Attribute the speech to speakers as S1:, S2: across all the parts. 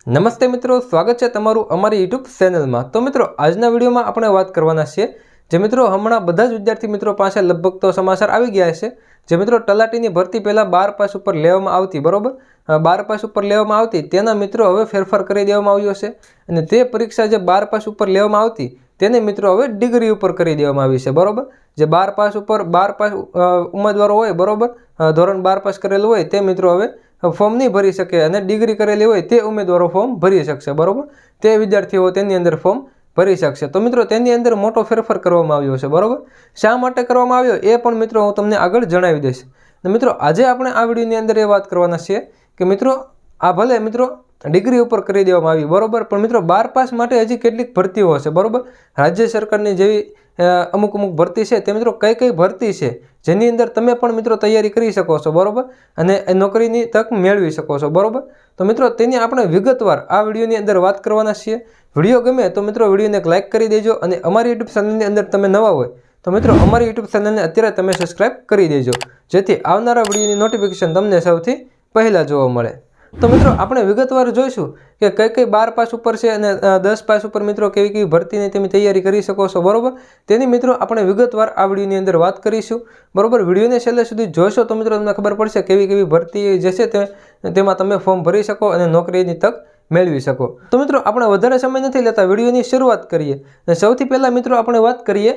S1: નમસ્તે મિત્રો, સ્વાગત છે તમારું અમારી યુટ્યુબ ચેનલમાં। તો મિત્રો આજના વિડીયોમાં આપણે વાત કરવાના છીએ જે મિત્રો હમણાં બધા જ વિદ્યાર્થી મિત્રો પાસે લગભગ તો સમાચાર આવી ગયા છે જે મિત્રો તલાટીની ભરતી પહેલાં 12 પાસ ઉપર લેવામાં આવતી, બરોબર 12 પાસ ઉપર લેવામાં આવતી તેના મિત્રો હવે ફેરફાર કરી દેવામાં આવ્યો છે અને તે પરીક્ષા જે 12 પાસ ઉપર લેવામાં આવતી તેને મિત્રો હવે ડિગ્રી ઉપર કરી દેવામાં આવી છે, બરોબર। જે 12 પાસ ઉપર 12 પાસ ઉમેદવારો હોય, બરોબર ધોરણ 12 પાસ કરેલું હોય તે મિત્રો હવે ફોર્મ નહીં ભરી શકે અને ડિગ્રી કરેલી હોય તે ઉમેદવારો ફોર્મ ભરી શકશે, બરોબર તે વિદ્યાર્થીઓ તેની અંદર ફોર્મ ભરી શકશે। તો મિત્રો તેની અંદર મોટો ફેરફાર કરવામાં આવ્યો છે, બરોબર શા માટે કરવામાં આવ્યો એ પણ મિત્રો હું તમને આગળ જણાવી દઈશ। મિત્રો આજે આપણે આ વિડીયોની અંદર એ વાત કરવાના છીએ કે મિત્રો આ ભલે મિત્રો ડિગ્રી ઉપર કરી દેવામાં આવી, બરોબર પણ મિત્રો 12 પાસ માટે હજી કેટલીક ભરતીઓ હશે, બરોબર રાજ્ય સરકારની જેવી અમુક ભરતી છે તે મિત્રો કઈ કઈ ભરતી છે જેની અંદર તમે પણ મિત્રો તૈયારી કરી શકો છો, બરોબર અને નોકરીની તક મેળવી શકો છો, બરોબર। તો મિત્રો તેની આપણે વિગતવાર આ વિડીયોની અંદર વાત કરવાના છીએ। વિડીયો ગમે તો મિત્રો વિડીયોને એક લાઇક કરી દેજો અને અમારી યુટ્યુબ ચેનલની અંદર તમે નવા હોય તો મિત્રો અમારી યુટ્યુબ ચેનલને અત્યારે તમે સબસ્ક્રાઇબ કરી દેજો જેથી આવનારા વિડીયોની નોટિફિકેશન તમને સૌથી પહેલાં જોવા મળે। તો મિત્રો આપણે વિગતવાર જોઈશું કે કઈ કઈ 12 પાસ ઉપર છે અને 10 પાસ ઉપર મિત્રો કેવી કેવી ભરતીની તમે તૈયારી કરી શકો છો, બરોબર તેની મિત્રો આપણે વિગતવાર આ વિડીયોની અંદર વાત કરીશું, બરોબર। વિડીયોને છેલ્લે સુધી જોશો તો મિત્રો તમને ખબર પડશે કેવી કેવી ભરતી જે છે તેમાં તમે ફોર્મ ભરી શકો અને નોકરીની તક મેળવી શકો। તો મિત્રો આપણે વધારે સમય નથી લેતા, વિડીયોની શરૂઆત કરીએ અને સૌથી પહેલાં મિત્રો આપણે વાત કરીએ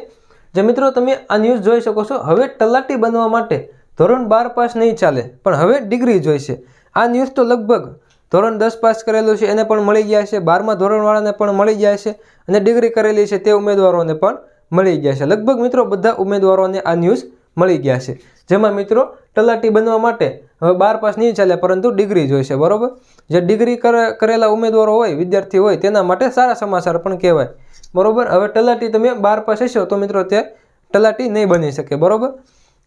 S1: જે મિત્રો તમે આ ન્યૂઝ જોઈ શકો છો, હવે તલાટી બનવા માટે ધોરણ 12 પાસ નહીં ચાલે પણ હવે ડિગ્રી જોઈશે। આ ન્યૂઝ તો લગભગ ધોરણ 10 પાસ કરેલું છે એને પણ મળી ગયા છે, 12મા ધોરણવાળાને પણ મળી ગયા છે અને ડિગ્રી કરેલી છે તે ઉમેદવારોને પણ મળી ગયા છે। લગભગ મિત્રો બધા ઉમેદવારોને આ ન્યૂઝ મળી ગયા છે જેમાં મિત્રો તલાટી બનવા માટે હવે 12 પાસ નહીં ચાલે પરંતુ ડિગ્રી જોઈશે, બરોબર જે ડિગ્રી કરેલા ઉમેદવારો હોય, વિદ્યાર્થી હોય તેના માટે સારા સમાચાર પણ કહેવાય, બરોબર। હવે તલાટી તમે 12 પાસ હશો તો મિત્રો તે તલાટી નહીં બની શકે, બરોબર।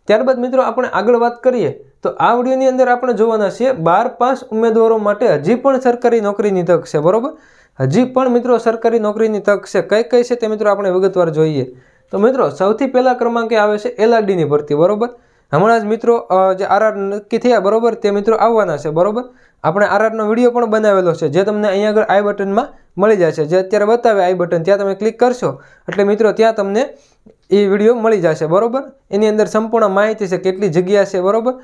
S1: ત્યારબાદ મિત્રો આપણે આગળ વાત કરીએ તો આ વિડીયોની અંદર આપણે જોવાના છીએ 12 પાસ ઉમેદવારો માટે હજી પણ સરકારી નોકરીની તક છે, બરોબર હજી પણ મિત્રો સરકારી નોકરીની તક છે, કઈ કઈ છે તે મિત્રો આપણે વિગતવાર જોઈએ। તો મિત્રો સૌથી પહેલા ક્રમાંકે આવે છે LRDની ભરતી, બરોબર હમણાં જ મિત્રો જે RR નક્કી થયા, બરોબર તે મિત્રો આવવાના છે, બરોબર આપણે RRનો વિડીયો પણ બનાવેલો છે જે તમને અહીંયા આગળ આઈ બટનમાં મળી જશે, જે અત્યારે બતાવે આઈ બટન ત્યાં તમે ક્લિક કરશો એટલે મિત્રો ત્યાં તમને એ વિડીયો મળી જશે, બરોબર એની અંદર સંપૂર્ણ માહિતી છે, કેટલી જગ્યા છે, બરોબર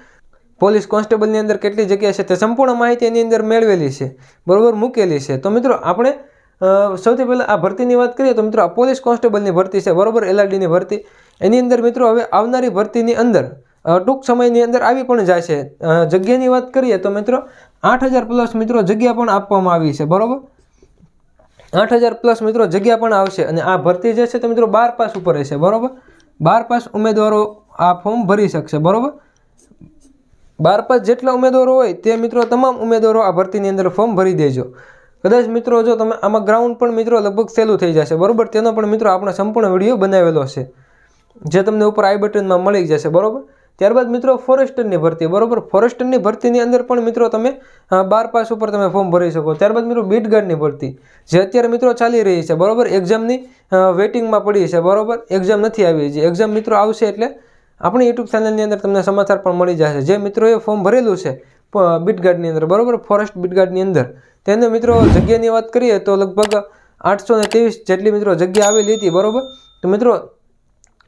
S1: પોલીસ કોન્સ્ટેબલની અંદર કેટલી જગ્યા છે તે સંપૂર્ણ માહિતી એની અંદર મેળવેલી છે, બરોબર મૂકેલી છે। તો મિત્રો આપણે સૌથી પહેલાં આ ભરતીની વાત કરીએ તો મિત્રો આ પોલીસ કોન્સ્ટેબલની ભરતી છે, બરોબર LRDની ભરતી એની અંદર મિત્રો હવે આવનારી ભરતીની અંદર ટૂંક સમયની અંદર આવી પણ જાય છે। જગ્યાની વાત કરીએ તો મિત્રો 8000 પ્લસ મિત્રો જગ્યા પણ આપવામાં આવી છે, બરોબર 8000 પ્લસ મિત્રો જગ્યા પણ આવશે અને આ ભરતી જે છે તે મિત્રો 12 પાસ ઉપર રહેશે, બરોબર 12 પાસ ઉમેદવારો આ ફોર્મ ભરી શકશે, બરોબર 12 પાસ જેટલા ઉમેદવારો હોય તે મિત્રો તમામ ઉમેદવારો આ ભરતીની અંદર ફોર્મ ભરી દેજો। કદાચ મિત્રો જો તમે આમાં ગ્રાઉન્ડ પણ મિત્રો લગભગ સહેલું થઈ જશે, બરોબર તેનો પણ મિત્રો આપણે સંપૂર્ણ વિડીયો બનાવેલો છે જે તમને ઉપર આઈ બટનમાં મળી જશે, બરોબર। ત્યારબાદ મિત્રો ફોરેસ્ટરની ભરતી, બરોબર ફોરેસ્ટરની ભરતીની અંદર પણ મિત્રો તમે 12 પાસ ઉપર તમે ફોર્મ ભરી શકો। ત્યારબાદ મિત્રો બીટગાર્ડની ભરતી જે અત્યારે મિત્રો ચાલી રહી છે, બરોબર એક્ઝામની વેઇટિંગમાં પડી છે, બરોબર એક્ઝામ નથી આવી, જે એક્ઝામ મિત્રો આવશે એટલે આપણી યુટ્યુબ ચેનલની અંદર તમને સમાચાર પણ મળી જશે। જે મિત્રોએ ફોર્મ ભરેલું છે બીટગાર્ડની અંદર, બરોબર ફોરેસ્ટ બીટગાર્ડની અંદર તેને મિત્રો જગ્યાની વાત કરીએ તો લગભગ 823 જેટલી મિત્રો જગ્યા આવેલી હતી, બરોબર તો મિત્રો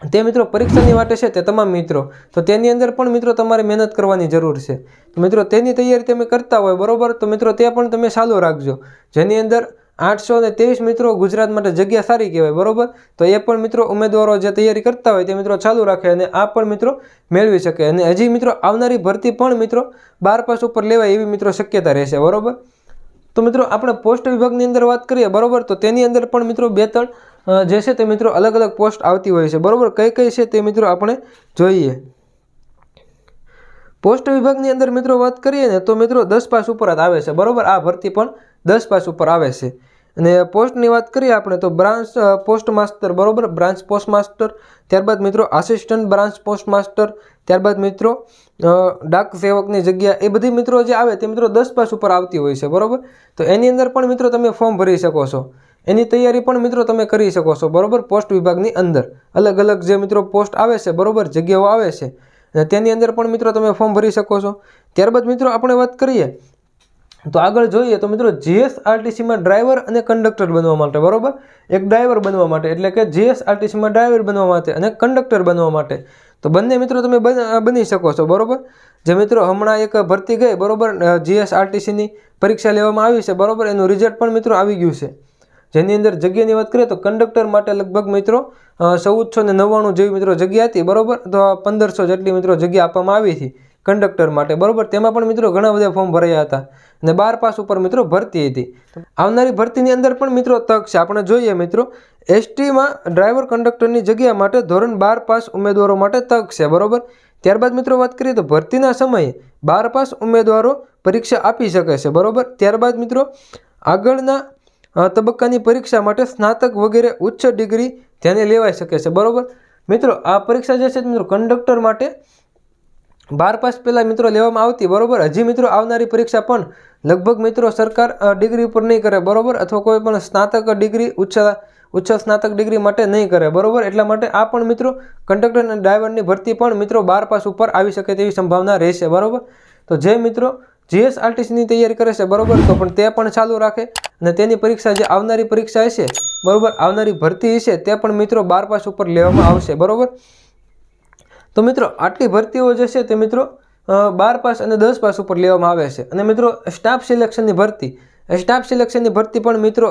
S1: તે મિત્રો પરીક્ષાની વાટે છે તે તમામ મિત્રો તો તેની અંદર પણ મિત્રો તમારે મહેનત કરવાની જરૂર છે, તો મિત્રો તેની તૈયારી તમે કરતા હોય, બરોબર તો મિત્રો તે પણ તમે ચાલુ રાખજો, જેની અંદર 823 મિત્રો ગુજરાત માટે જગ્યા સારી કહેવાય, બરોબર તો એ પણ મિત્રો ઉમેદવારો જે તૈયારી કરતા હોય તે મિત્રો ચાલુ રાખે અને આ પણ મિત્રો મેળવી શકે અને હજી મિત્રો આવનારી ભરતી પણ મિત્રો 12 પાસ ઉપર લેવાય એવી મિત્રો શક્યતા રહેશે, બરોબર। તો મિત્રો આપણે પોસ્ટ વિભાગની અંદર વાત કરીએ, બરોબર તો તેની અંદર પણ મિત્રો 2-3 જે છે તે મિત્રો અલગ અલગ પોસ્ટ આવતી હોય છે, બરોબર કઈ કઈ છે તે મિત્રો આપણે જોઈએ। પોસ્ટ વિભાગની અંદર મિત્રો વાત કરીએ ને તો મિત્રો 10 પાસ ઉપર જ આવે છે, બરોબર આ ભરતી પણ 10 પાસ ઉપર આવે છે અને પોસ્ટની વાત કરીએ આપણે તો બ્રાન્ચ પોસ્ટ માસ્ટર, બરોબર બ્રાન્ચ પોસ્ટ માસ્ટર, ત્યારબાદ મિત્રો આસિસ્ટન્ટ બ્રાન્ચ પોસ્ટ માસ્ટર, ત્યારબાદ મિત્રો ડાક સેવકની જગ્યા એ બધી મિત્રો જે આવે તે મિત્રો 10 પાસ ઉપર આવતી હોય છે, બરોબર તો એની અંદર પણ મિત્રો તમે ફોર્મ ભરી શકો છો, એની તૈયારી પણ મિત્રો તમે કરી શકો છો, બરોબર પોસ્ટ વિભાગની અંદર અલગ અલગ જે મિત્રો પોસ્ટ આવે છે, બરોબર જગ્યાઓ આવે છે અને તેની અંદર પણ મિત્રો તમે ફોર્મ ભરી શકો છો। ત્યારબાદ મિત્રો આપણે વાત કરીએ તો આગળ જોઈએ તો મિત્રો જીએસઆરટીસીમાં ડ્રાઈવર અને કંડક્ટર બનવા માટે, બરોબર, એક ડ્રાઈવર બનવા માટે એટલે કે જીએસઆરટીસીમાં ડ્રાઈવર બનવા માટે અને કંડક્ટર બનવા માટે તો બંને મિત્રો તમે બની શકો છો, બરોબર. જે મિત્રો હમણાં એક ભરતી ગઈ, બરોબર, જીએસઆરટીસીની પરીક્ષા લેવામાં આવી છે, બરોબર, એનું રિઝલ્ટ પણ મિત્રો આવી ગયું છે, જેની અંદર જગ્યાની વાત કરીએ તો કંડક્ટર માટે લગભગ મિત્રો 1499 જેવી મિત્રો જગ્યા હતી, બરોબર, તો 1500 જેટલી મિત્રો જગ્યા આપવામાં આવી હતી કંડક્ટર માટે, બરોબર. તેમાં પણ મિત્રો ઘણા બધા ફોર્મ ભરાયા હતા અને 12 પાસ ઉપર મિત્રો ભરતી હતી. આવનારી ભરતીની અંદર પણ મિત્રો તક છે. આપણે જોઈએ મિત્રો એસટીમાં ડ્રાઈવર કંડક્ટરની જગ્યા માટે ધોરણ 12 પાસ ઉમેદવારો માટે તક છે, બરોબર. ત્યારબાદ મિત્રો વાત કરીએ તો ભરતીના સમયે 12 પાસ ઉમેદવારો પરીક્ષા આપી શકે છે, બરોબર. ત્યારબાદ મિત્રો આગળના તબક્કાની પરીક્ષા માટે સ્નાતક વગેરે ઉચ્ચ ડિગ્રી ધ્યાને લેવાઈ શકે છે, બરોબર. મિત્રો આ પરીક્ષા જે છે મિત્રો કંડક્ટર માટે 12 પાસ પહેલાં મિત્રો લેવામાં આવતી, બરોબર. હજી મિત્રો આવનારી પરીક્ષા પણ લગભગ મિત્રો સરકાર ડિગ્રી ઉપર નહીં કરે, બરોબર, અથવા કોઈ પણ સ્નાતક ડિગ્રી ઉચ્ચ સ્નાતક ડિગ્રી માટે નહીં કરે, બરોબર. એટલા માટે આ પણ મિત્રો કંડક્ટર અને ડ્રાઈવરની ભરતી પણ મિત્રો 12 પાસ ઉપર આવી શકે તેવી સંભાવના રહેશે, બરોબર. તો જે મિત્રો જીએસઆરટીસીની તૈયારી કરે છે, બરોબર, તો પણ તે પણ ચાલુ રાખે અને તેની પરીક્ષા જે આવનારી પરીક્ષા હશે, બરોબર, આવનારી ભરતી હશે તે પણ મિત્રો 12 પાસ ઉપર લેવામાં આવશે, બરોબર. તો મિત્રો આટલી ભરતીઓ જે છે તે મિત્રો 12 પાસ અને 10 પાસ ઉપર લેવામાં આવે છે. અને મિત્રો સ્ટાફ સિલેક્શનની ભરતી પણ મિત્રો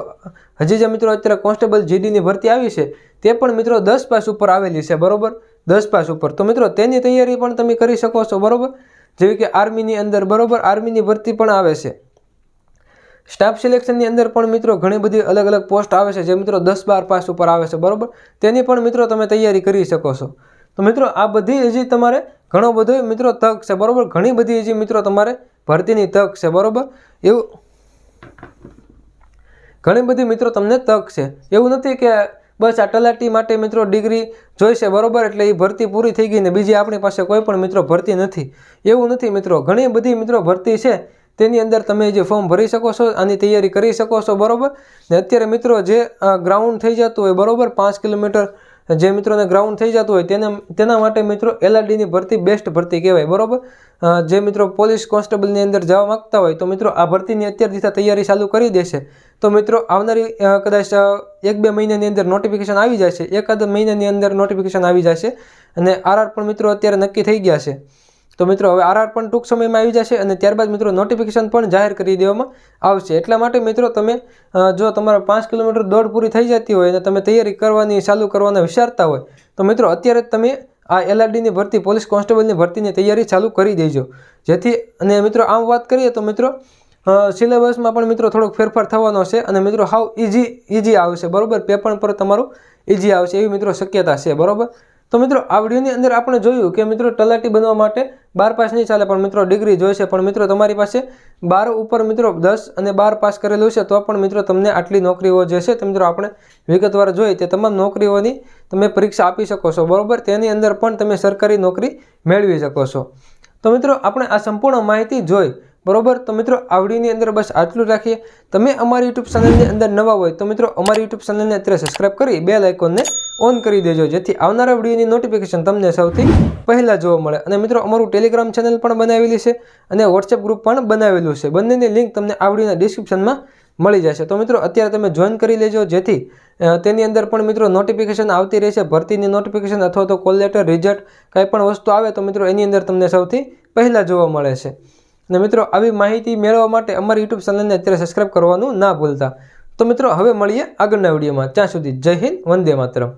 S1: હજી જે મિત્રો અત્યારે કોન્સ્ટેબલ જીડીની ભરતી આવી છે તે પણ મિત્રો 10 પાસ ઉપર આવેલી છે, બરોબર, 10 પાસ ઉપર. તો મિત્રો તેની તૈયારી પણ તમે કરી શકો છો, બરોબર. જેવી કે આર્મીની અંદર, બરોબર, આર્મીની ભરતી પણ આવે છે. સ્ટાફ સિલેક્શનની અંદર પણ મિત્રો ઘણી બધી અલગ અલગ પોસ્ટ આવે છે જે મિત્રો 10-12 પાસ ઉપર આવે છે, બરોબર. તેની પણ મિત્રો તમે તૈયારી કરી શકો છો. તો મિત્રો આ બધી હજી તમારે ઘણો બધો મિત્રો તક છે, બરોબર. ઘણી બધી હજી મિત્રો તમારે ભરતીની તક છે, બરોબર. એવું ઘણી બધી મિત્રો તમને તક છે. એવું નથી કે બસ આ તલાટી માટે મિત્રો ડિગ્રી જોઈશે, બરોબર, એટલે એ ભરતી પૂરી થઈ ગઈ ને બીજી આપણી પાસે કોઈ પણ મિત્રો ભરતી નથી. એવું નથી મિત્રો, ઘણી બધી મિત્રો ભરતી છે તેની અંદર તમે જે ફોર્મ ભરી શકો છો, આની તૈયારી કરી શકો છો, બરોબર. ને અત્યારે મિત્રો જે ગ્રાઉન્ડ થઈ જતું હોય, બરોબર, 5 કિલોમીટર જે મિત્રોને ગ્રાઉન્ડ થઈ જતું હોય તેના માટે મિત્રો એલઆરડીની ભરતી બેસ્ટ ભરતી કહેવાય, બરોબર. જે મિત્રો પોલીસ કોન્સ્ટેબલની અંદર જવા માગતા હોય તો મિત્રો આ ભરતીની અત્યારથી તૈયારી ચાલુ કરી દેશે તો મિત્રો આવનારી કદાચ 1-2 મહિનાની અંદર નોટિફિકેશન આવી જશે, એકાદ મહિનાની અંદર નોટિફિકેશન આવી જશે. અને આરઆર પણ મિત્રો અત્યારે નક્કી થઈ ગયા છે. તો મિત્રો હવે આરઆર પણ ટૂંક સમયમાં આવી જશે અને ત્યારબાદ મિત્રો નોટિફિકેશન પણ જાહેર કરી દેવામાં આવશે. એટલા માટે મિત્રો તમે જો તમારા 5 કિલોમીટર દોડ પૂરી થઈ જતી હોય અને તમે તૈયારી ચાલુ કરવાના વિચારતા હોય તો મિત્રો અત્યારે જ તમે આ એલઆરડીની ભરતી, પોલીસ કોન્સ્ટેબલની ભરતીની તૈયારી ચાલુ કરી દેજો. જેથી અને મિત્રો આમ વાત કરીએ તો મિત્રો સિલેબસમાં પણ મિત્રો થોડોક ફેરફાર થવાનો છે અને મિત્રો હાવ ઇઝી આવશે, બરોબર. પેપર પર તમારું ઇઝી આવશે એવી મિત્રો શક્યતા છે, બરોબર. તો મિત્રો આ વિડીયોની અંદર આપણે જોયું કે મિત્રો તલાટી બનવા માટે 12 પાસ નહીં ચાલે, પણ મિત્રો ડિગ્રી જોઈશે. પણ મિત્રો તમારી પાસે 12 ઉપર મિત્રો 10 અને 12 પાસ કરેલું છે તો પણ મિત્રો તમને આટલી નોકરીઓ જે છે તે મિત્રો આપણે વિગતવાર જોઈએ તે તમામ નોકરીઓની તમે પરીક્ષા આપી શકો છો, બરોબર. તેની અંદર પણ તમે સરકારી નોકરી મેળવી શકો છો. તો મિત્રો આપણે આ સંપૂર્ણ માહિતી જોઈ, બરોબર. તો મિત્રો આ વિડીયોની અંદર બસ આટલું રાખીએ. તમે અમારી યુટ્યુબ ચેનલની અંદર નવા હોય તો મિત્રો અમારી યુટ્યુબ ચેનલને અત્યારે સબસ્ક્રાઈબ કરી બેલ આઇકોનને ઓન કરી દેજો, જેથી આવનારા વિડીયોની નોટિફિકેશન તમને સૌથી પહેલાં જોવા મળે. અને મિત્રો અમારું ટેલિગ્રામ ચેનલ પણ બનાવેલી છે અને વોટ્સએપ ગ્રુપ પણ બનાવેલું છે. બંનેની લિંક તમને આ વિડીયોના ડિસ્ક્રિપ્શનમાં મળી જશે. તો મિત્રો અત્યારે તમે જોઈન કરી લેજો, જેથી તેની અંદર પણ મિત્રો નોટિફિકેશન આવતી રહેશે, ભરતીની નોટિફિકેશન અથવા તો કોલ લેટર, રિઝલ્ટ કંઈ પણ વસ્તુ આવે તો મિત્રો એની અંદર તમને સૌથી પહેલાં જોવા મળે છે. અને મિત્રો આવી માહિતી મેળવવા માટે અમારી યુટ્યુબ ચેનલને અત્યારે સબસ્ક્રાઈબ કરવાનું ના ભૂલતા. તો મિત્રો હવે મળીએ આગળના વિડીયોમાં. ત્યાં સુધી જય હિન્દ, વંદે માતરમ.